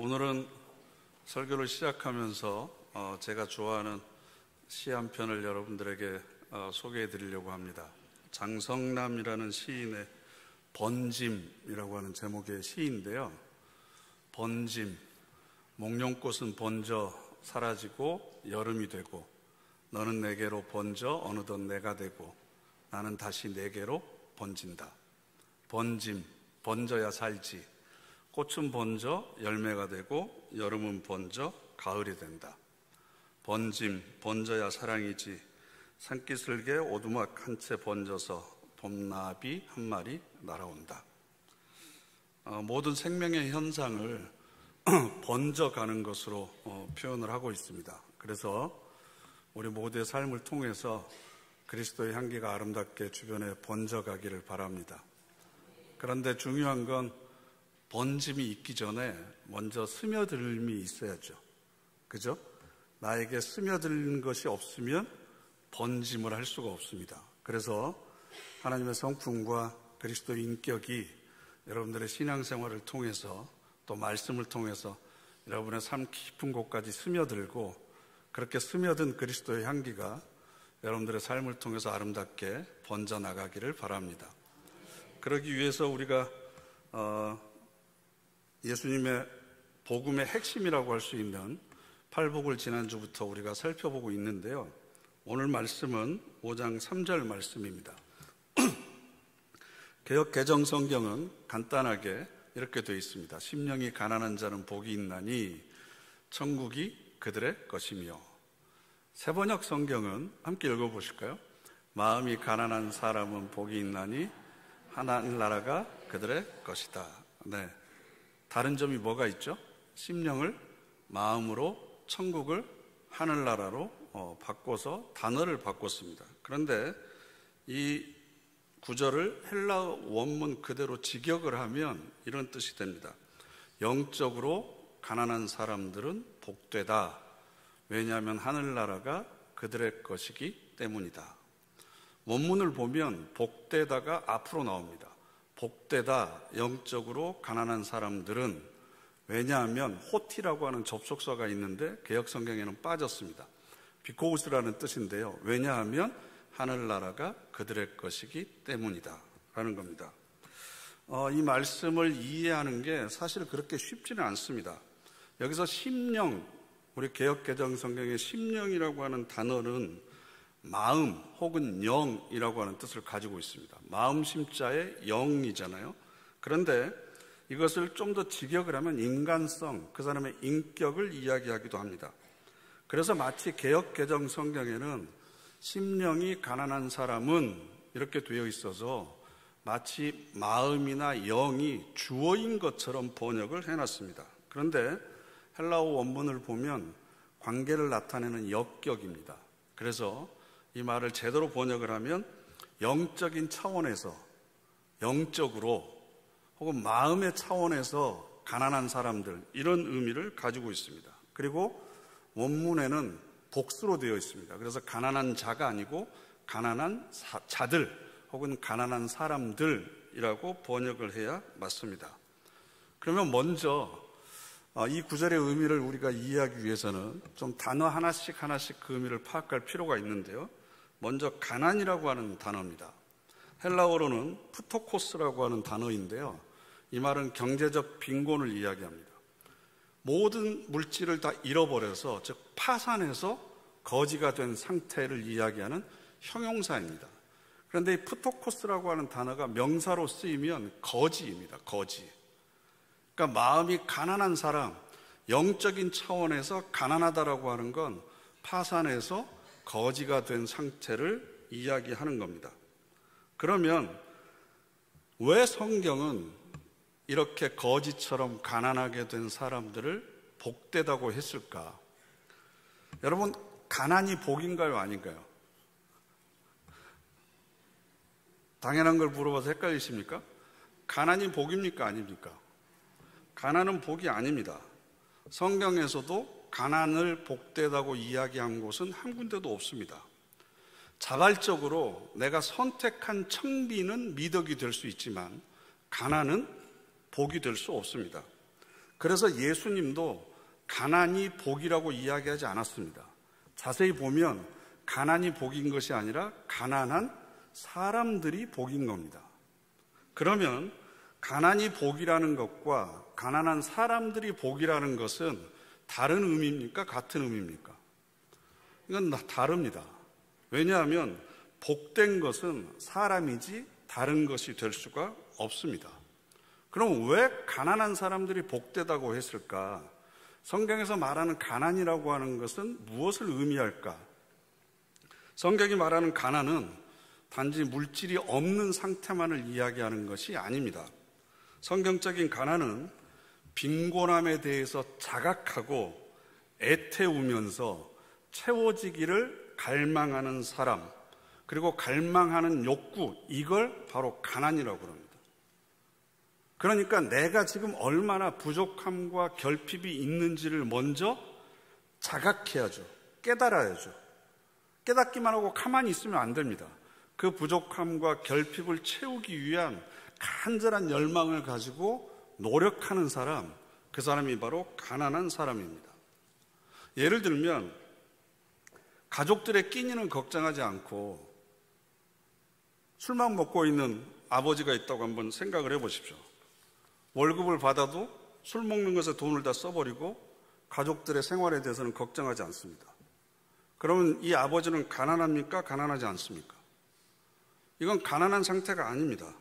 오늘은 설교를 시작하면서 제가 좋아하는 시 한 편을 여러분들에게 소개해 드리려고 합니다. 장성남이라는 시인의 번짐이라고 하는 제목의 시인데요. 번짐, 목련꽃은 번져 사라지고 여름이 되고 너는 내게로 번져 어느덧 내가 되고 나는 다시 내게로 번진다. 번짐, 번져야 살지. 꽃은 번져 열매가 되고 여름은 번져 가을이 된다. 번짐, 번져야 사랑이지. 산기슭에 오두막 한 채 번져서 봄나비 한 마리 날아온다. 모든 생명의 현상을 번져가는 것으로 표현을 하고 있습니다. 그래서 우리 모두의 삶을 통해서 그리스도의 향기가 아름답게 주변에 번져가기를 바랍니다. 그런데 중요한 건 번짐이 있기 전에 먼저 스며들음이 있어야죠. 그죠? 나에게 스며드는 것이 없으면 번짐을 할 수가 없습니다. 그래서 하나님의 성품과 그리스도의 인격이 여러분들의 신앙생활을 통해서 또 말씀을 통해서 여러분의 삶 깊은 곳까지 스며들고 그렇게 스며든 그리스도의 향기가 여러분들의 삶을 통해서 아름답게 번져나가기를 바랍니다. 그러기 위해서 우리가 예수님의 복음의 핵심이라고 할 수 있는 팔복을 지난주부터 우리가 살펴보고 있는데요. 오늘 말씀은 5장 3절 말씀입니다. 개역 개정 성경은 간단하게 이렇게 되어 있습니다. 심령이 가난한 자는 복이 있나니 천국이 그들의 것이며. 새번역 성경은 함께 읽어보실까요? 마음이 가난한 사람은 복이 있나니 하늘나라가 그들의 것이다. 네. 다른 점이 뭐가 있죠? 심령을 마음으로 천국을 하늘나라로 바꿔서 단어를 바꿨습니다. 그런데 이 구절을 헬라 원문 그대로 직역을 하면 이런 뜻이 됩니다. 영적으로 가난한 사람들은 복되다. 왜냐하면 하늘나라가 그들의 것이기 때문이다. 원문을 보면 복되다가 앞으로 나옵니다. 복되다, 영적으로 가난한 사람들은. 왜냐하면 호티라고 하는 접속사가 있는데 개역성경에는 빠졌습니다. 비코우스라는 뜻인데요. 왜냐하면 하늘나라가 그들의 것이기 때문이다 라는 겁니다. 이 말씀을 이해하는 게 사실 그렇게 쉽지는 않습니다. 여기서 심령, 우리 개역개정성경의 심령이라고 하는 단어는 마음 혹은 영이라고 하는 뜻을 가지고 있습니다. 마음 심자의 영이잖아요. 그런데 이것을 좀 더 직역을 하면 인간성, 그 사람의 인격을 이야기하기도 합니다. 그래서 마치 개역개정 성경에는 심령이 가난한 사람은 이렇게 되어 있어서 마치 마음이나 영이 주어인 것처럼 번역을 해놨습니다. 그런데 헬라어 원문을 보면 관계를 나타내는 역격입니다. 그래서 이 말을 제대로 번역을 하면 영적인 차원에서, 영적으로 혹은 마음의 차원에서 가난한 사람들, 이런 의미를 가지고 있습니다. 그리고 원문에는 복수로 되어 있습니다. 그래서 가난한 자가 아니고 가난한 자들 혹은 가난한 사람들이라고 번역을 해야 맞습니다. 그러면 먼저 이 구절의 의미를 우리가 이해하기 위해서는 좀 단어 하나씩 그 의미를 파악할 필요가 있는데요. 먼저 가난이라고 하는 단어입니다. 헬라어로는 푸토코스라고 하는 단어인데요. 이 말은 경제적 빈곤을 이야기합니다. 모든 물질을 다 잃어버려서, 즉 파산해서 거지가 된 상태를 이야기하는 형용사입니다. 그런데 이 푸토코스라고 하는 단어가 명사로 쓰이면 거지입니다. 거지. 그러니까 마음이 가난한 사람, 영적인 차원에서 가난하다라고 하는 건 파산해서 거지가 된 상태를 이야기하는 겁니다. 그러면 왜 성경은 이렇게 거지처럼 가난하게 된 사람들을 복되다고 했을까? 여러분, 가난이 복인가요, 아닌가요? 당연한 걸 물어봐서 헷갈리십니까? 가난이 복입니까, 아닙니까? 가난은 복이 아닙니다. 성경에서도 가난을 복되다고 이야기한 곳은 한 군데도 없습니다. 자발적으로 내가 선택한 청비는 미덕이 될 수 있지만 가난은 복이 될 수 없습니다. 그래서 예수님도 가난이 복이라고 이야기하지 않았습니다. 자세히 보면 가난이 복인 것이 아니라 가난한 사람들이 복인 겁니다. 그러면 가난이 복이라는 것과 가난한 사람들이 복이라는 것은 다른 의미입니까? 같은 의미입니까? 이건 다릅니다. 왜냐하면 복된 것은 사람이지 다른 것이 될 수가 없습니다. 그럼 왜 가난한 사람들이 복되다고 했을까? 성경에서 말하는 가난이라고 하는 것은 무엇을 의미할까? 성경이 말하는 가난은 단지 물질이 없는 상태만을 이야기하는 것이 아닙니다. 성경적인 가난은 빈곤함에 대해서 자각하고 애태우면서 채워지기를 갈망하는 사람, 그리고 갈망하는 욕구, 이걸 바로 가난이라고 합니다. 그러니까 내가 지금 얼마나 부족함과 결핍이 있는지를 먼저 자각해야죠. 깨달아야죠. 깨닫기만 하고 가만히 있으면 안 됩니다. 그 부족함과 결핍을 채우기 위한 간절한 열망을 가지고 노력하는 사람, 그 사람이 바로 가난한 사람입니다. 예를 들면 가족들의 끼니는 걱정하지 않고 술만 먹고 있는 아버지가 있다고 한번 생각을 해보십시오. 월급을 받아도 술 먹는 것에 돈을 다 써버리고 가족들의 생활에 대해서는 걱정하지 않습니다. 그러면 이 아버지는 가난합니까? 가난하지 않습니까? 이건 가난한 상태가 아닙니다.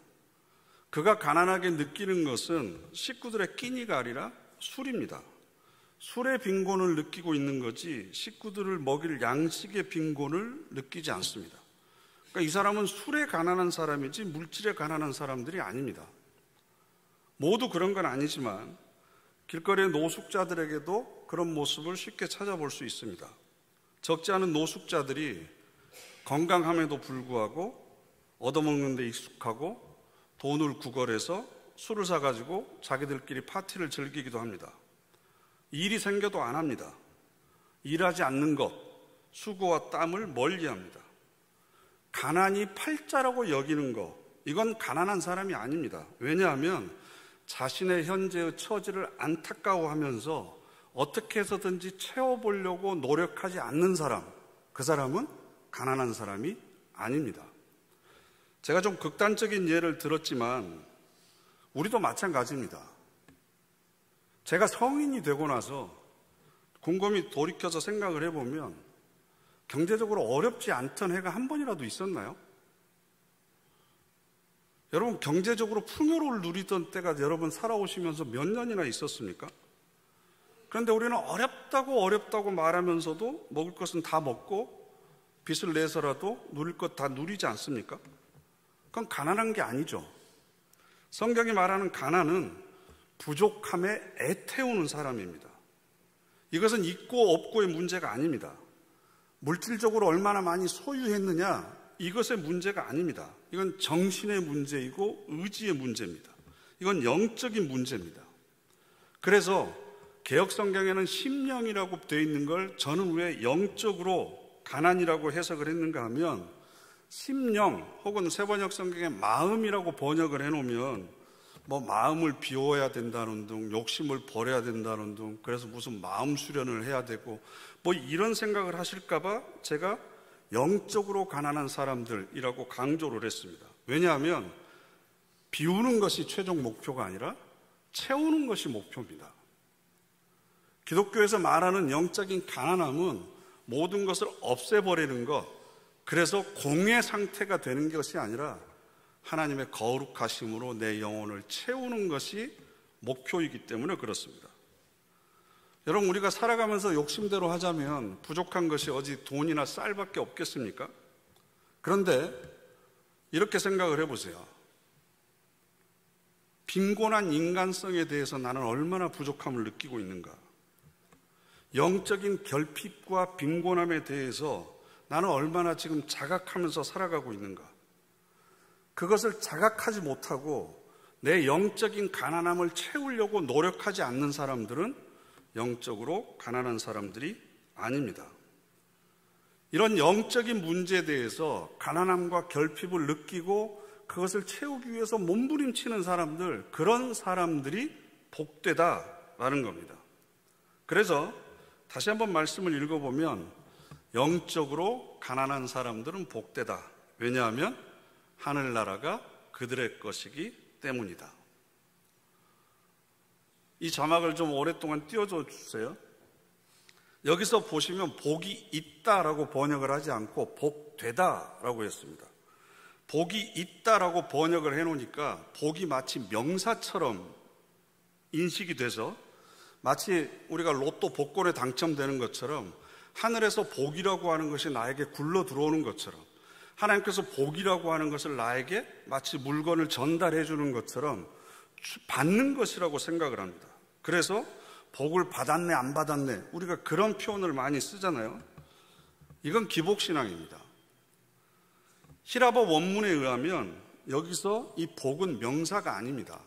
그가 가난하게 느끼는 것은 식구들의 끼니가 아니라 술입니다. 술의 빈곤을 느끼고 있는 거지 식구들을 먹일 양식의 빈곤을 느끼지 않습니다. 그러니까 이 사람은 술에 가난한 사람이지 물질에 가난한 사람들이 아닙니다. 모두 그런 건 아니지만 길거리의 노숙자들에게도 그런 모습을 쉽게 찾아볼 수 있습니다. 적지 않은 노숙자들이 건강함에도 불구하고 얻어먹는 데 익숙하고 돈을 구걸해서 술을 사가지고 자기들끼리 파티를 즐기기도 합니다. 일이 생겨도 안 합니다. 일하지 않는 것, 수고와 땀을 멀리합니다. 가난이 팔자라고 여기는 것, 이건 가난한 사람이 아닙니다. 왜냐하면 자신의 현재의 처지를 안타까워하면서 어떻게 해서든지 채워보려고 노력하지 않는 사람, 그 사람은 가난한 사람이 아닙니다. 제가 좀 극단적인 예를 들었지만 우리도 마찬가지입니다. 제가 성인이 되고 나서 곰곰이 돌이켜서 생각을 해보면 경제적으로 어렵지 않던 해가 한 번이라도 있었나요? 여러분, 경제적으로 풍요로움을 누리던 때가 여러분 살아오시면서 몇 년이나 있었습니까? 그런데 우리는 어렵다고 말하면서도 먹을 것은 다 먹고 빚을 내서라도 누릴 것 다 누리지 않습니까? 그건 가난한 게 아니죠. 성경이 말하는 가난은 부족함에 애태우는 사람입니다. 이것은 있고 없고의 문제가 아닙니다. 물질적으로 얼마나 많이 소유했느냐, 이것의 문제가 아닙니다. 이건 정신의 문제이고 의지의 문제입니다. 이건 영적인 문제입니다. 그래서 개역성경에는 심령이라고 되어 있는 걸 저는 왜 영적으로 가난이라고 해석을 했는가 하면 심령 혹은 세번역 성경에 마음이라고 번역을 해놓으면 뭐 마음을 비워야 된다는 둥, 욕심을 버려야 된다는 둥, 그래서 무슨 마음 수련을 해야 되고 뭐 이런 생각을 하실까봐 제가 영적으로 가난한 사람들이라고 강조를 했습니다. 왜냐하면 비우는 것이 최종 목표가 아니라 채우는 것이 목표입니다. 기독교에서 말하는 영적인 가난함은 모든 것을 없애버리는 것, 그래서 공의 상태가 되는 것이 아니라 하나님의 거룩하심으로 내 영혼을 채우는 것이 목표이기 때문에 그렇습니다. 여러분, 우리가 살아가면서 욕심대로 하자면 부족한 것이 어디 돈이나 쌀밖에 없겠습니까? 그런데 이렇게 생각을 해보세요. 빈곤한 인간성에 대해서 나는 얼마나 부족함을 느끼고 있는가? 영적인 결핍과 빈곤함에 대해서 나는 얼마나 지금 자각하면서 살아가고 있는가? 그것을 자각하지 못하고 내 영적인 가난함을 채우려고 노력하지 않는 사람들은 영적으로 가난한 사람들이 아닙니다. 이런 영적인 문제에 대해서 가난함과 결핍을 느끼고 그것을 채우기 위해서 몸부림치는 사람들, 그런 사람들이 복되다, 복되다라는 겁니다. 그래서 다시 한번 말씀을 읽어보면 영적으로 가난한 사람들은 복되다. 왜냐하면 하늘나라가 그들의 것이기 때문이다. 이 자막을 좀 오랫동안 띄워줘 주세요. 여기서 보시면 복이 있다라고 번역을 하지 않고 복되다라고 했습니다. 복이 있다라고 번역을 해놓으니까 복이 마치 명사처럼 인식이 돼서 마치 우리가 로또 복권에 당첨되는 것처럼 하늘에서 복이라고 하는 것이 나에게 굴러 들어오는 것처럼 하나님께서 복이라고 하는 것을 나에게 마치 물건을 전달해 주는 것처럼 받는 것이라고 생각을 합니다. 그래서 복을 받았네 안 받았네 우리가 그런 표현을 많이 쓰잖아요. 이건 기복신앙입니다. 히라보 원문에 의하면 여기서 이 복은 명사가 아닙니다.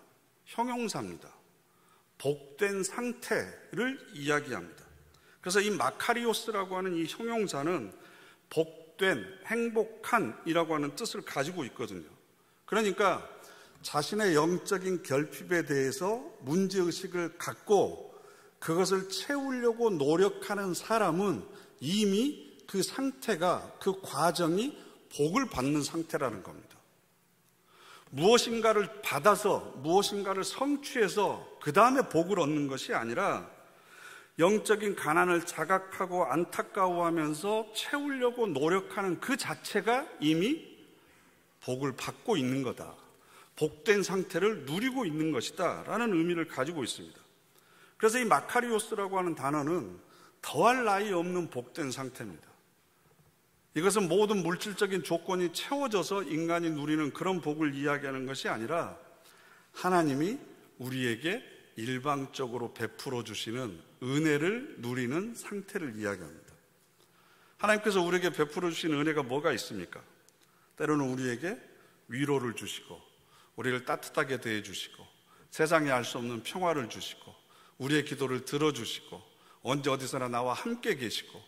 형용사입니다. 복된 상태를 이야기합니다. 그래서 이 마카리오스라고 하는 이 형용사는 복된, 행복한이라고 하는 뜻을 가지고 있거든요. 그러니까 자신의 영적인 결핍에 대해서 문제의식을 갖고 그것을 채우려고 노력하는 사람은 이미 그 상태가, 그 과정이 복을 받는 상태라는 겁니다. 무엇인가를 받아서, 무엇인가를 성취해서 그 다음에 복을 얻는 것이 아니라 영적인 가난을 자각하고 안타까워하면서 채우려고 노력하는 그 자체가 이미 복을 받고 있는 거다. 복된 상태를 누리고 있는 것이다 라는 의미를 가지고 있습니다. 그래서 이 마카리오스라고 하는 단어는 더할 나위 없는 복된 상태입니다. 이것은 모든 물질적인 조건이 채워져서 인간이 누리는 그런 복을 이야기하는 것이 아니라 하나님이 우리에게 일방적으로 베풀어 주시는 은혜를 누리는 상태를 이야기합니다. 하나님께서 우리에게 베풀어 주시는 은혜가 뭐가 있습니까? 때로는 우리에게 위로를 주시고 우리를 따뜻하게 대해 주시고 세상에 알 수 없는 평화를 주시고 우리의 기도를 들어주시고 언제 어디서나 나와 함께 계시고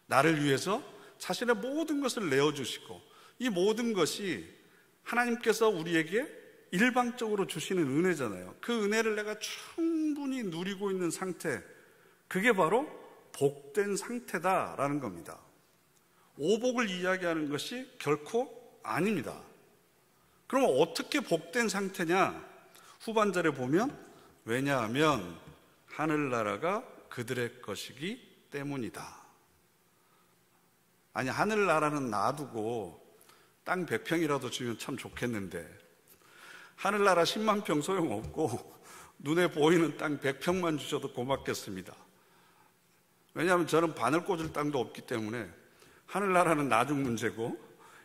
나를 위해서 자신의 모든 것을 내어주시고 이 모든 것이 하나님께서 우리에게 일방적으로 주시는 은혜잖아요. 그 은혜를 내가 충분히 누리고 있는 상태, 그게 바로 복된 상태다라는 겁니다. 오복을 이야기하는 것이 결코 아닙니다. 그럼 어떻게 복된 상태냐? 후반절에 보면 왜냐하면 하늘나라가 그들의 것이기 때문이다. 아니, 하늘나라는 놔두고 땅 100평이라도 주면 참 좋겠는데 하늘나라 10만 평 소용없고 눈에 보이는 땅 100평만 주셔도 고맙겠습니다. 왜냐하면 저는 바늘 꽂을 땅도 없기 때문에 하늘나라는 나중 문제고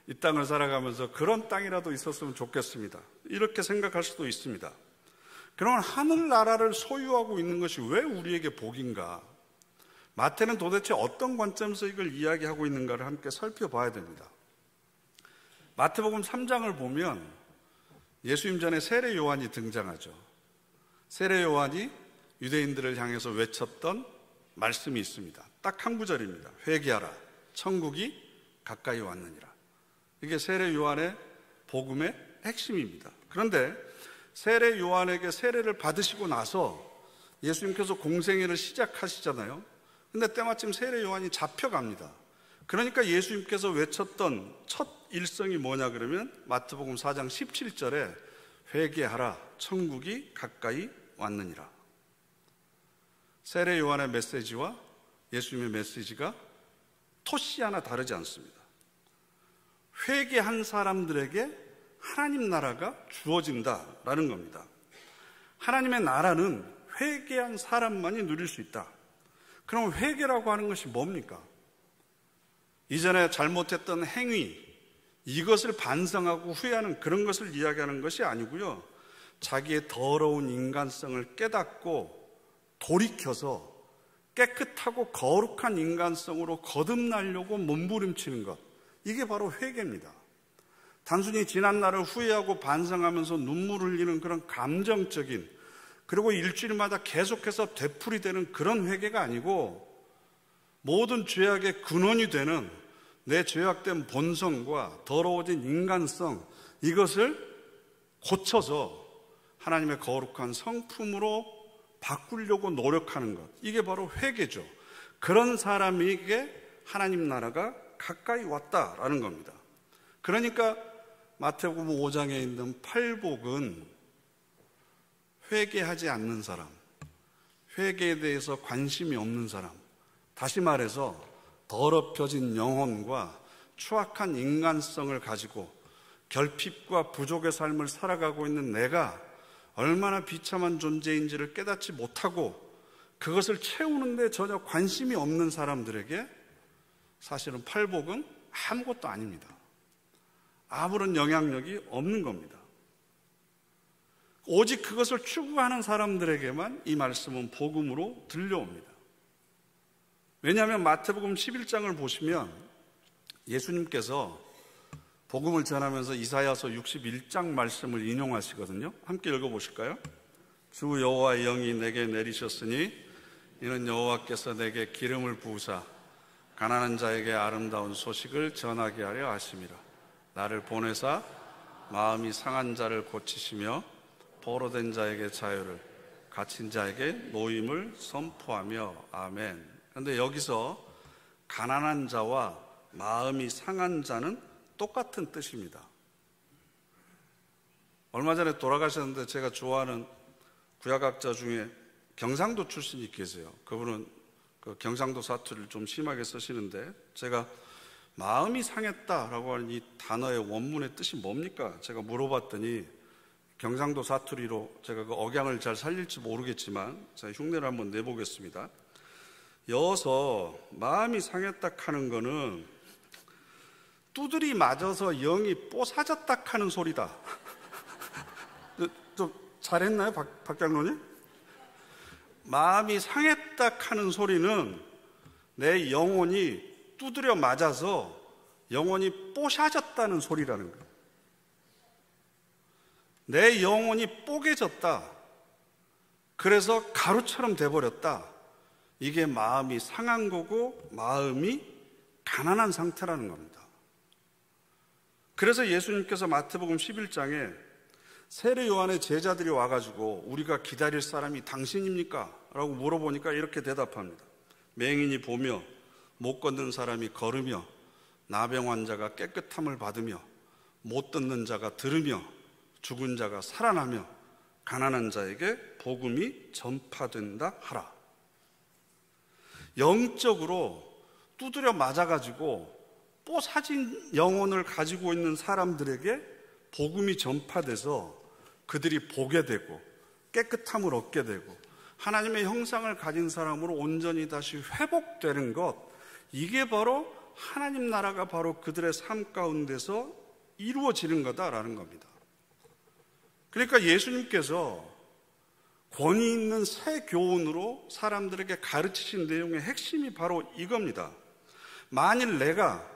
이 땅을 살아가면서 그런 땅이라도 있었으면 좋겠습니다. 이렇게 생각할 수도 있습니다. 그러면 하늘나라를 소유하고 있는 것이 왜 우리에게 복인가? 마태는 도대체 어떤 관점에서 이걸 이야기하고 있는가를 함께 살펴봐야 됩니다. 마태복음 3장을 보면 예수님 전에 세례 요한이 등장하죠. 세례 요한이 유대인들을 향해서 외쳤던 말씀이 있습니다. 딱 한 구절입니다. 회개하라, 천국이 가까이 왔느니라. 이게 세례 요한의 복음의 핵심입니다. 그런데 세례 요한에게 세례를 받으시고 나서 예수님께서 공생애를 시작하시잖아요. 근데 때마침 세례 요한이 잡혀갑니다. 그러니까 예수님께서 외쳤던 첫 일성이 뭐냐 그러면 마태복음 4장 17절에 회개하라, 천국이 가까이 왔느니라. 세례 요한의 메시지와 예수님의 메시지가 토시 하나 다르지 않습니다. 회개한 사람들에게 하나님 나라가 주어진다라는 겁니다. 하나님의 나라는 회개한 사람만이 누릴 수 있다. 그럼 회개라고 하는 것이 뭡니까? 이전에 잘못했던 행위, 이것을 반성하고 후회하는 그런 것을 이야기하는 것이 아니고요. 자기의 더러운 인간성을 깨닫고 돌이켜서 깨끗하고 거룩한 인간성으로 거듭나려고 몸부림치는 것, 이게 바로 회개입니다. 단순히 지난 날을 후회하고 반성하면서 눈물 흘리는 그런 감정적인, 그리고 일주일마다 계속해서 되풀이되는 그런 회개가 아니고 모든 죄악의 근원이 되는 내 죄악된 본성과 더러워진 인간성, 이것을 고쳐서 하나님의 거룩한 성품으로 바꾸려고 노력하는 것, 이게 바로 회개죠. 그런 사람에게 하나님 나라가 가까이 왔다라는 겁니다. 그러니까 마태복음 5장에 있는 팔복은 회개하지 않는 사람, 회개에 대해서 관심이 없는 사람, 다시 말해서 더럽혀진 영혼과 추악한 인간성을 가지고 결핍과 부족의 삶을 살아가고 있는 내가 얼마나 비참한 존재인지를 깨닫지 못하고 그것을 채우는데 전혀 관심이 없는 사람들에게 사실은 팔복은 아무것도 아닙니다. 아무런 영향력이 없는 겁니다. 오직 그것을 추구하는 사람들에게만 이 말씀은 복음으로 들려옵니다. 왜냐하면 마태복음 11장을 보시면 예수님께서 복음을 전하면서 이사야서 61장 말씀을 인용하시거든요. 함께 읽어보실까요? 주 여호와의 영이 내게 내리셨으니 이는 여호와께서 내게 기름을 부으사 가난한 자에게 아름다운 소식을 전하게 하려 하심이라. 나를 보내사 마음이 상한 자를 고치시며 포로된 자에게 자유를, 갇힌 자에게 노임을 선포하며. 아멘. 그런데 여기서 가난한 자와 마음이 상한 자는 똑같은 뜻입니다. 얼마 전에 돌아가셨는데 제가 좋아하는 구약학자 중에 경상도 출신이 계세요. 그분은 그 경상도 사투리를 좀 심하게 쓰시는데, 제가 마음이 상했다라고 하는 이 단어의 원문의 뜻이 뭡니까? 제가 물어봤더니 경상도 사투리로 제가 그 억양을 잘 살릴지 모르겠지만 제가 흉내를 한번 내보겠습니다. 여어서 마음이 상했다 하는 거는 두드리 맞아서 영이 뽀사졌다 하는 소리다. 좀 잘했나요, 박 장로님? 마음이 상했다 하는 소리는 내 영혼이 두드려 맞아서 영혼이 뽀샤졌다는 소리라는 거예요. 내 영혼이 뽀개졌다. 그래서 가루처럼 돼버렸다. 이게 마음이 상한 거고 마음이 가난한 상태라는 겁니다. 그래서 예수님께서 마태복음 11장에 세례 요한의 제자들이 와가지고 우리가 기다릴 사람이 당신입니까? 라고 물어보니까 이렇게 대답합니다. 맹인이 보며 못 걷는 사람이 걸으며 나병 환자가 깨끗함을 받으며 못 듣는 자가 들으며 죽은 자가 살아나며 가난한 자에게 복음이 전파된다 하라. 영적으로 두드려 맞아가지고 뽀사진 영혼을 가지고 있는 사람들에게 복음이 전파돼서 그들이 보게 되고 깨끗함을 얻게 되고 하나님의 형상을 가진 사람으로 온전히 다시 회복되는 것, 이게 바로 하나님 나라가 바로 그들의 삶 가운데서 이루어지는 거다라는 겁니다. 그러니까 예수님께서 권위 있는 새 교훈으로 사람들에게 가르치신 내용의 핵심이 바로 이겁니다. 만일 내가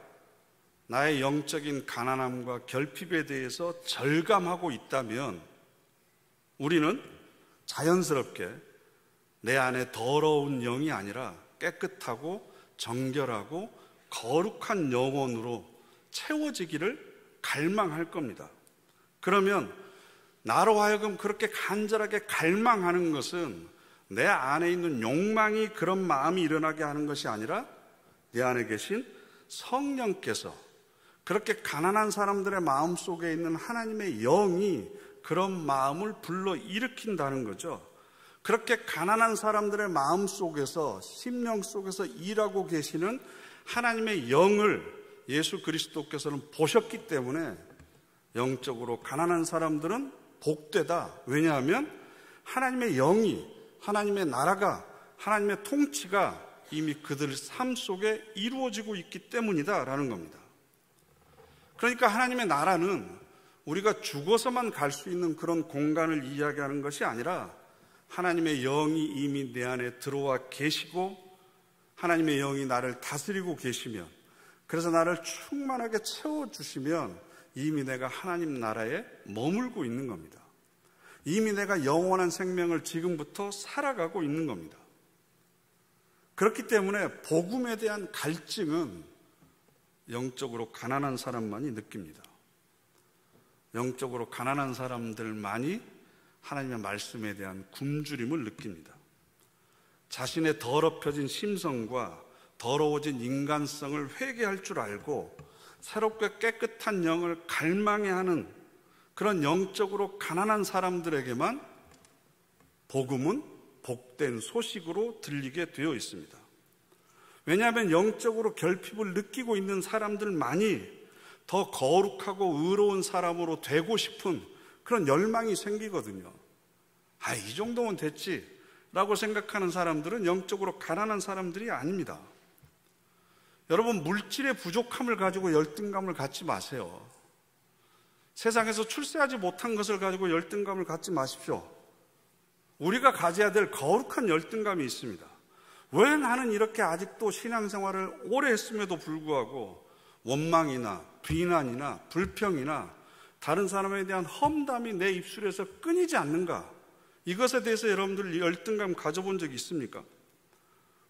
나의 영적인 가난함과 결핍에 대해서 절감하고 있다면 우리는 자연스럽게 내 안에 더러운 영이 아니라 깨끗하고 정결하고 거룩한 영혼으로 채워지기를 갈망할 겁니다. 그러면 나로 하여금 그렇게 간절하게 갈망하는 것은 내 안에 있는 욕망이 그런 마음이 일어나게 하는 것이 아니라 내 안에 계신 성령께서, 그렇게 가난한 사람들의 마음 속에 있는 하나님의 영이 그런 마음을 불러 일으킨다는 거죠. 그렇게 가난한 사람들의 마음 속에서, 심령 속에서 일하고 계시는 하나님의 영을 예수 그리스도께서는 보셨기 때문에 영적으로 가난한 사람들은 복되다. 왜냐하면 하나님의 영이, 하나님의 나라가, 하나님의 통치가 이미 그들 삶 속에 이루어지고 있기 때문이다라는 겁니다. 그러니까 하나님의 나라는 우리가 죽어서만 갈 수 있는 그런 공간을 이야기하는 것이 아니라 하나님의 영이 이미 내 안에 들어와 계시고 하나님의 영이 나를 다스리고 계시면, 그래서 나를 충만하게 채워주시면 이미 내가 하나님 나라에 머물고 있는 겁니다. 이미 내가 영원한 생명을 지금부터 살아가고 있는 겁니다. 그렇기 때문에 복음에 대한 갈증은 영적으로 가난한 사람만이 느낍니다. 영적으로 가난한 사람들만이 하나님의 말씀에 대한 굶주림을 느낍니다. 자신의 더럽혀진 심성과 더러워진 인간성을 회개할 줄 알고 새롭게 깨끗한 영을 갈망해하는 그런 영적으로 가난한 사람들에게만 복음은 복된 소식으로 들리게 되어 있습니다. 왜냐하면 영적으로 결핍을 느끼고 있는 사람들만이 더 거룩하고 의로운 사람으로 되고 싶은 그런 열망이 생기거든요. 이 정도면 됐지 라고 생각하는 사람들은 영적으로 가난한 사람들이 아닙니다. 여러분, 물질의 부족함을 가지고 열등감을 갖지 마세요. 세상에서 출세하지 못한 것을 가지고 열등감을 갖지 마십시오. 우리가 가져야 될 거룩한 열등감이 있습니다. 왜 나는 이렇게 아직도 신앙생활을 오래 했음에도 불구하고 원망이나 비난이나 불평이나 다른 사람에 대한 험담이 내 입술에서 끊이지 않는가? 이것에 대해서 여러분들 열등감 가져본 적이 있습니까?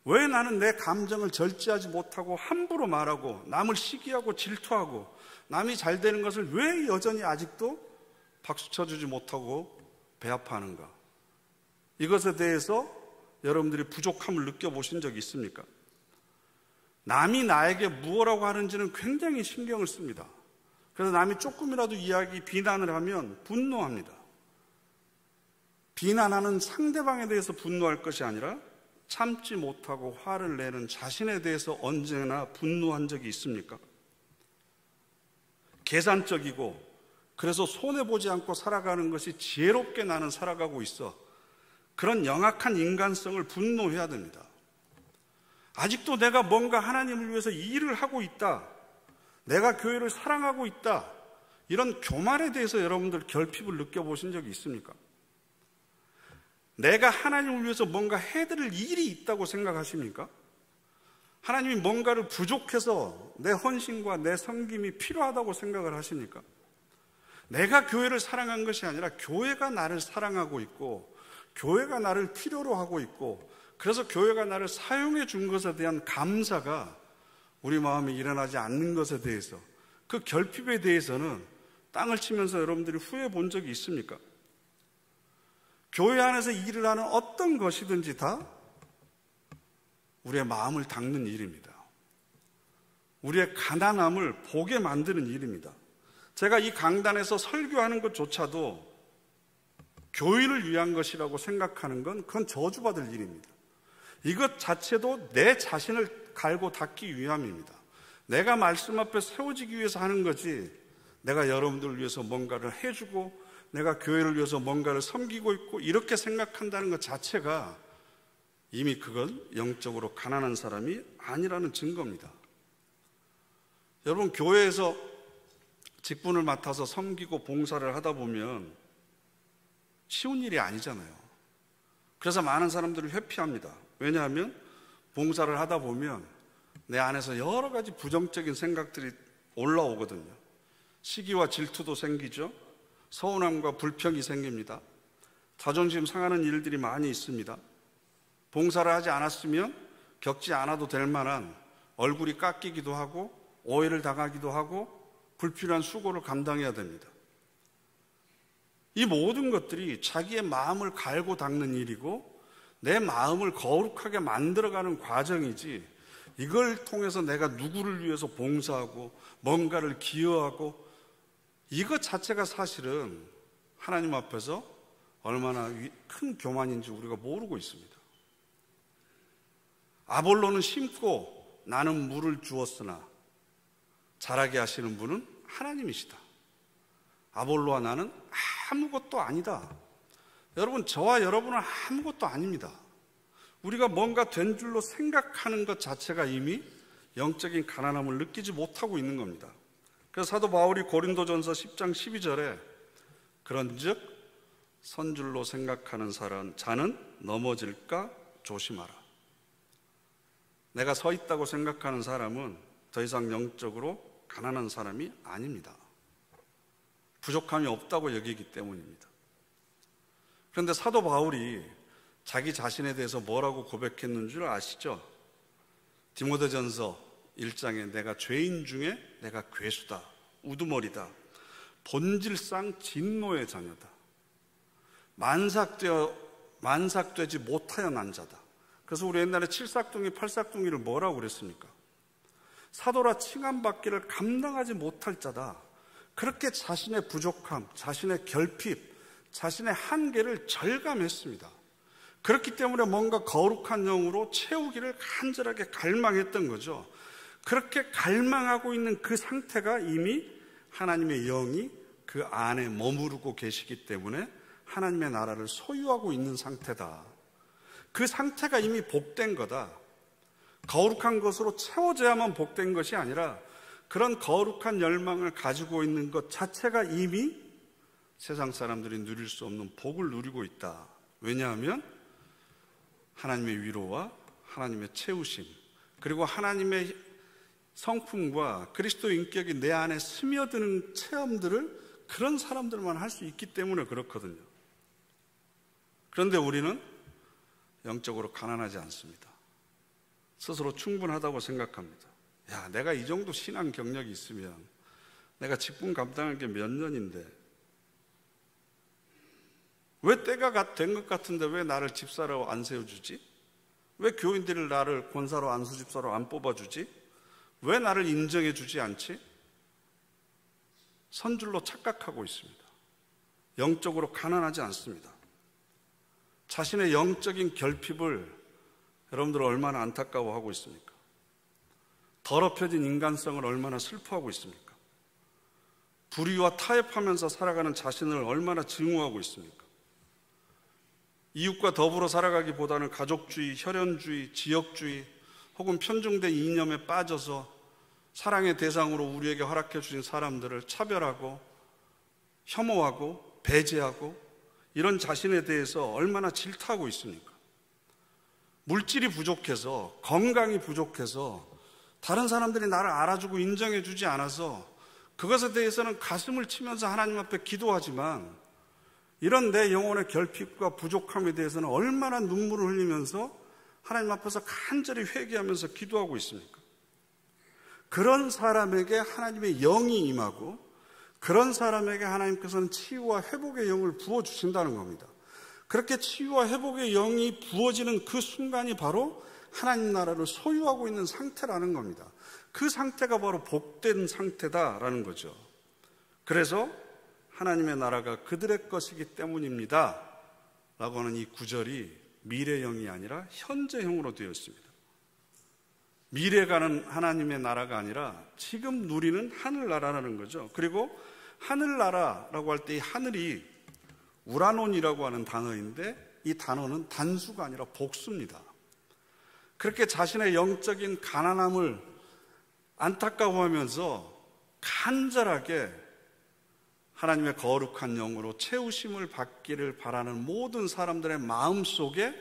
왜 나는 내 감정을 절제하지 못하고 함부로 말하고 남을 시기하고 질투하고 남이 잘 되는 것을 왜 여전히 아직도 박수 쳐주지 못하고 배아파하는가? 이것에 대해서 여러분들이 부족함을 느껴보신 적이 있습니까? 남이 나에게 무엇라고 하는지는 굉장히 신경을 씁니다. 그래서 남이 조금이라도 비난을 하면 분노합니다. 비난하는 상대방에 대해서 분노할 것이 아니라 참지 못하고 화를 내는 자신에 대해서 언제나 분노한 적이 있습니까? 계산적이고 그래서 손해보지 않고 살아가는 것이 지혜롭게 나는 살아가고 있어. 그런 영악한 인간성을 분노해야 됩니다. 아직도 내가 뭔가 하나님을 위해서 일을 하고 있다. 내가 교회를 사랑하고 있다. 이런 교만에 대해서 여러분들 결핍을 느껴보신 적이 있습니까? 내가 하나님을 위해서 뭔가 해드릴 일이 있다고 생각하십니까? 하나님이 뭔가를 부족해서 내 헌신과 내 섬김이 필요하다고 생각을 하십니까? 내가 교회를 사랑한 것이 아니라 교회가 나를 사랑하고 있고 교회가 나를 필요로 하고 있고 그래서 교회가 나를 사용해 준 것에 대한 감사가 우리 마음에 일어나지 않는 것에 대해서 그 결핍에 대해서는 땅을 치면서 여러분들이 후회해 본 적이 있습니까? 교회 안에서 일을 하는 어떤 것이든지 다 우리의 마음을 닦는 일입니다. 우리의 가난함을 보게 만드는 일입니다. 제가 이 강단에서 설교하는 것조차도 교회를 위한 것이라고 생각하는 건 그건 저주받을 일입니다. 이것 자체도 내 자신을 갈고 닦기 위함입니다. 내가 말씀 앞에 세워지기 위해서 하는 거지 내가 여러분들을 위해서 뭔가를 해주고 내가 교회를 위해서 뭔가를 섬기고 있고 이렇게 생각한다는 것 자체가 이미 그건 영적으로 가난한 사람이 아니라는 증거입니다. 여러분, 교회에서 직분을 맡아서 섬기고 봉사를 하다 보면 쉬운 일이 아니잖아요. 그래서 많은 사람들을 회피합니다. 왜냐하면 봉사를 하다 보면 내 안에서 여러 가지 부정적인 생각들이 올라오거든요. 시기와 질투도 생기죠. 서운함과 불평이 생깁니다. 자존심 상하는 일들이 많이 있습니다. 봉사를 하지 않았으면 겪지 않아도 될 만한 얼굴이 깎이기도 하고 오해를 당하기도 하고 불필요한 수고를 감당해야 됩니다. 이 모든 것들이 자기의 마음을 갈고 닦는 일이고 내 마음을 거룩하게 만들어가는 과정이지 이걸 통해서 내가 누구를 위해서 봉사하고 뭔가를 기여하고 이것 자체가 사실은 하나님 앞에서 얼마나 큰 교만인지 우리가 모르고 있습니다. 아볼로는 심고 나는 물을 주었으나 자라게 하시는 분은 하나님이시다. 아볼로와 나는 아무것도 아니다. 여러분, 저와 여러분은 아무것도 아닙니다. 우리가 뭔가 된 줄로 생각하는 것 자체가 이미 영적인 가난함을 느끼지 못하고 있는 겁니다. 그래서 사도 바울이 고린도전서 10장 12절에 그런즉 선줄로 생각하는 자는 넘어질까 조심하라. 내가 서 있다고 생각하는 사람은 더 이상 영적으로 가난한 사람이 아닙니다. 부족함이 없다고 여기기 때문입니다. 그런데 사도 바울이 자기 자신에 대해서 뭐라고 고백했는 줄 아시죠? 디모데전서 1장에 내가 죄인 중에 내가 괴수다, 우두머리다, 본질상 진노의 자녀다, 만삭되지 못하여 난 자다, 그래서 우리 옛날에 칠삭둥이, 팔삭둥이를 뭐라고 그랬습니까? 사도라 칭함받기를 감당하지 못할 자다. 그렇게 자신의 부족함, 자신의 결핍, 자신의 한계를 절감했습니다. 그렇기 때문에 뭔가 거룩한 영으로 채우기를 간절하게 갈망했던 거죠. 그렇게 갈망하고 있는 그 상태가 이미 하나님의 영이 그 안에 머무르고 계시기 때문에 하나님의 나라를 소유하고 있는 상태다. 그 상태가 이미 복된 거다. 거룩한 것으로 채워져야만 복된 것이 아니라 그런 거룩한 열망을 가지고 있는 것 자체가 이미 세상 사람들이 누릴 수 없는 복을 누리고 있다. 왜냐하면 하나님의 위로와 하나님의 채우심, 그리고 하나님의 성품과 그리스도 인격이 내 안에 스며드는 체험들을 그런 사람들만 할 수 있기 때문에 그렇거든요. 그런데 우리는 영적으로 가난하지 않습니다. 스스로 충분하다고 생각합니다. 야, 내가 이 정도 신앙 경력이 있으면 내가 직분 감당한 게 몇 년인데 왜 때가 된 것 같은데 왜 나를 집사로 안 세워주지? 왜 교인들이 나를 권사로 안수집사로 안 뽑아주지? 왜 나를 인정해 주지 않지? 선줄로 착각하고 있습니다. 영적으로 가난하지 않습니다. 자신의 영적인 결핍을 여러분들 얼마나 안타까워하고 있습니까? 더럽혀진 인간성을 얼마나 슬퍼하고 있습니까? 불의와 타협하면서 살아가는 자신을 얼마나 증오하고 있습니까? 이웃과 더불어 살아가기보다는 가족주의, 혈연주의, 지역주의 혹은 편중된 이념에 빠져서 사랑의 대상으로 우리에게 허락해 주신 사람들을 차별하고 혐오하고 배제하고 이런 자신에 대해서 얼마나 질타하고 있습니까? 물질이 부족해서, 건강이 부족해서 다른 사람들이 나를 알아주고 인정해 주지 않아서 그것에 대해서는 가슴을 치면서 하나님 앞에 기도하지만 이런 내 영혼의 결핍과 부족함에 대해서는 얼마나 눈물을 흘리면서 하나님 앞에서 간절히 회개하면서 기도하고 있습니까? 그런 사람에게 하나님의 영이 임하고 그런 사람에게 하나님께서는 치유와 회복의 영을 부어주신다는 겁니다. 그렇게 치유와 회복의 영이 부어지는 그 순간이 바로 하나님 나라를 소유하고 있는 상태라는 겁니다. 그 상태가 바로 복된 상태다라는 거죠. 그래서 하나님의 나라가 그들의 것이기 때문입니다 라고 하는 이 구절이 미래형이 아니라 현재형으로 되어 있습니다. 미래 가는 하나님의 나라가 아니라 지금 누리는 하늘나라라는 거죠. 그리고 하늘나라라고 할 때 이 하늘이 우라논이라고 하는 단어인데 이 단어는 단수가 아니라 복수입니다. 그렇게 자신의 영적인 가난함을 안타까워하면서 간절하게 하나님의 거룩한 영으로 채우심을 받기를 바라는 모든 사람들의 마음속에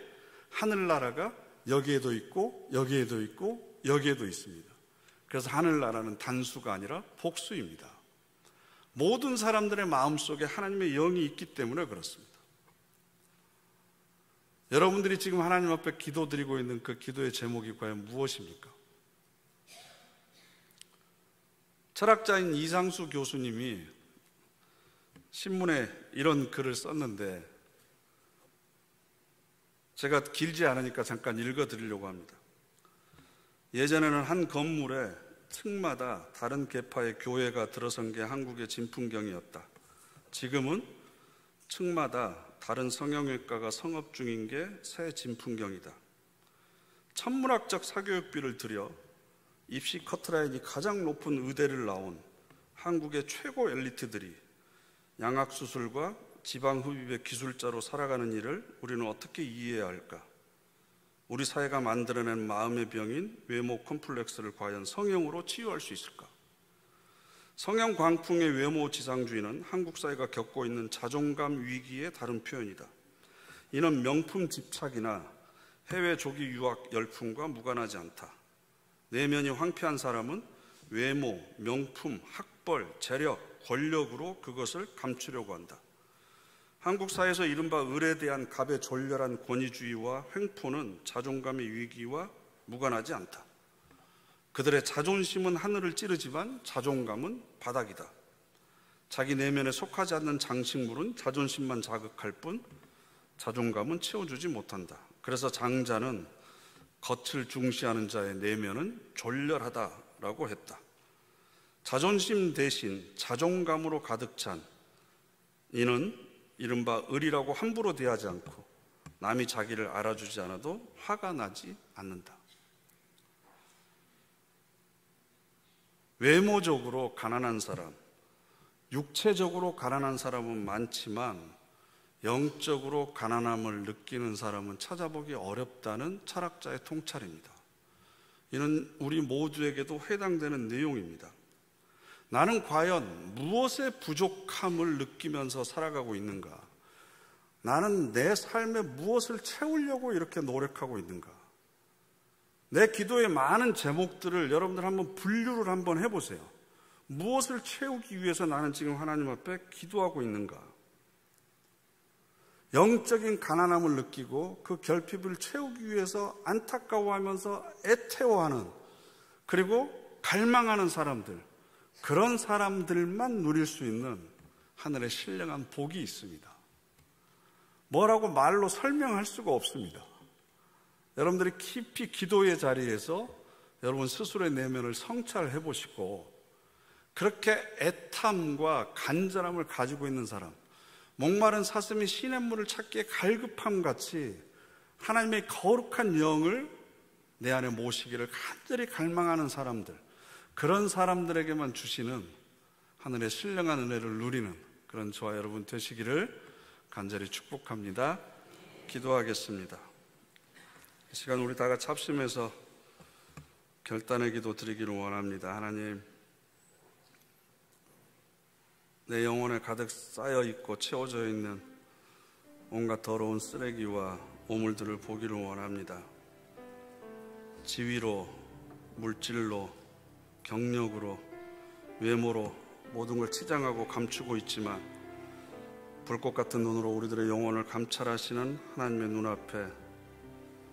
하늘나라가 여기에도 있고 여기에도 있고 여기에도 있습니다. 그래서 하늘나라는 단수가 아니라 복수입니다. 모든 사람들의 마음속에 하나님의 영이 있기 때문에 그렇습니다. 여러분들이 지금 하나님 앞에 기도드리고 있는 그 기도의 제목이 과연 무엇입니까? 철학자인 이상수 교수님이 신문에 이런 글을 썼는데 제가 길지 않으니까 잠깐 읽어드리려고 합니다. 예전에는 한 건물에 층마다 다른 계파의 교회가 들어선 게 한국의 진풍경이었다. 지금은 층마다 다른 성형외과가 성업 중인 게 새 진풍경이다. 천문학적 사교육비를 들여 입시 커트라인이 가장 높은 의대를 나온 한국의 최고 엘리트들이 양악수술과 지방흡입의 기술자로 살아가는 일을 우리는 어떻게 이해해야 할까? 우리 사회가 만들어낸 마음의 병인 외모 컴플렉스를 과연 성형으로 치유할 수 있을까? 성형 광풍의 외모 지상주의는 한국 사회가 겪고 있는 자존감 위기의 다른 표현이다. 이는 명품 집착이나 해외 조기 유학 열풍과 무관하지 않다. 내면이 황폐한 사람은 외모, 명품, 학벌, 재력, 권력으로 그것을 감추려고 한다. 한국 사회에서 이른바 을에 대한 갑의 졸렬한 권위주의와 횡포는 자존감의 위기와 무관하지 않다. 그들의 자존심은 하늘을 찌르지만 자존감은 바닥이다. 자기 내면에 속하지 않는 장식물은 자존심만 자극할 뿐 자존감은 채워주지 못한다. 그래서 장자는 겉을 중시하는 자의 내면은 졸렬하다라고 했다. 자존심 대신 자존감으로 가득 찬 이는 이른바 의리라고 함부로 대하지 않고 남이 자기를 알아주지 않아도 화가 나지 않는다. 외모적으로 가난한 사람, 육체적으로 가난한 사람은 많지만 영적으로 가난함을 느끼는 사람은 찾아보기 어렵다는 철학자의 통찰입니다. 이는 우리 모두에게도 해당되는 내용입니다. 나는 과연 무엇의 부족함을 느끼면서 살아가고 있는가? 나는 내 삶에 무엇을 채우려고 이렇게 노력하고 있는가? 내 기도의 많은 제목들을 여러분들 한번 분류를 한번 해보세요. 무엇을 채우기 위해서 나는 지금 하나님 앞에 기도하고 있는가? 영적인 가난함을 느끼고 그 결핍을 채우기 위해서 안타까워하면서 애태워하는, 그리고 갈망하는 사람들, 그런 사람들만 누릴 수 있는 하늘의 신령한 복이 있습니다. 뭐라고 말로 설명할 수가 없습니다. 여러분들이 깊이 기도의 자리에서 여러분 스스로의 내면을 성찰해 보시고, 그렇게 애탐과 간절함을 가지고 있는 사람, 목마른 사슴이 시냇물을 찾기에 갈급함 같이 하나님의 거룩한 영을 내 안에 모시기를 간절히 갈망하는 사람들, 그런 사람들에게만 주시는 하늘의 신령한 은혜를 누리는 그런 저와 여러분 되시기를 간절히 축복합니다. 기도하겠습니다. 이 시간 우리 다 같이 합심해서 결단의 기도 드리기를 원합니다. 하나님, 내 영혼에 가득 쌓여 있고 채워져 있는 온갖 더러운 쓰레기와 오물들을 보기를 원합니다. 지위로, 물질로, 경력으로, 외모로 모든 걸 치장하고 감추고 있지만 불꽃 같은 눈으로 우리들의 영혼을 감찰하시는 하나님의 눈앞에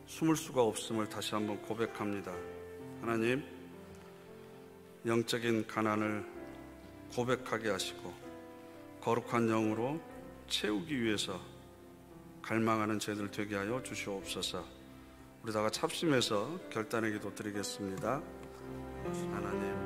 숨을 수가 없음을 다시 한번 고백합니다. 하나님, 영적인 가난을 고백하게 하시고 거룩한 영으로 채우기 위해서 갈망하는 저희들 되게 하여 주시옵소서. 우리 다 같이 합심해서 결단의 기도 드리겠습니다. 하나님,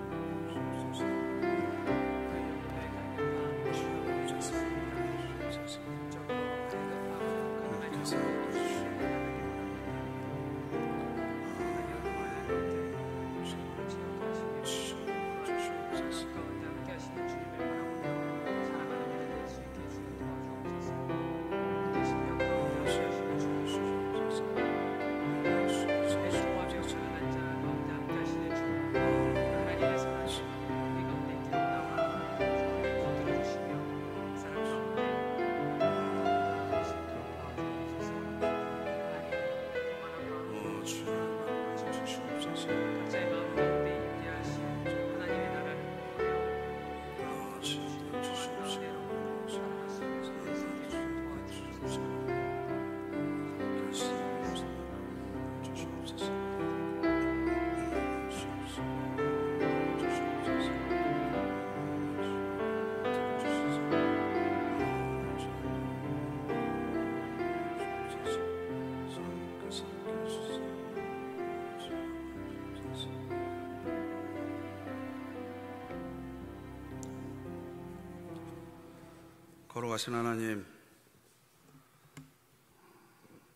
거룩하신 하나님,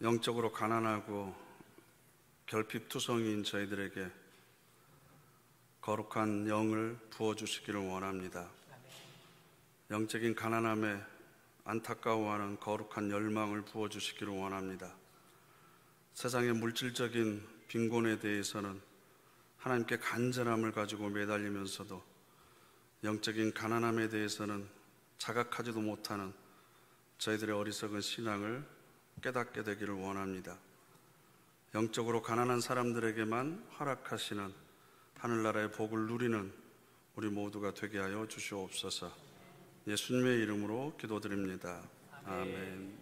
영적으로 가난하고 결핍투성이인 저희들에게 거룩한 영을 부어주시기를 원합니다. 영적인 가난함에 안타까워하는 거룩한 열망을 부어주시기를 원합니다. 세상의 물질적인 빈곤에 대해서는 하나님께 간절함을 가지고 매달리면서도 영적인 가난함에 대해서는 자각하지도 못하는 저희들의 어리석은 신앙을 깨닫게 되기를 원합니다. 영적으로 가난한 사람들에게만 허락하시는 하늘나라의 복을 누리는 우리 모두가 되게 하여 주시옵소서. 예수님의 이름으로 기도드립니다. 아멘.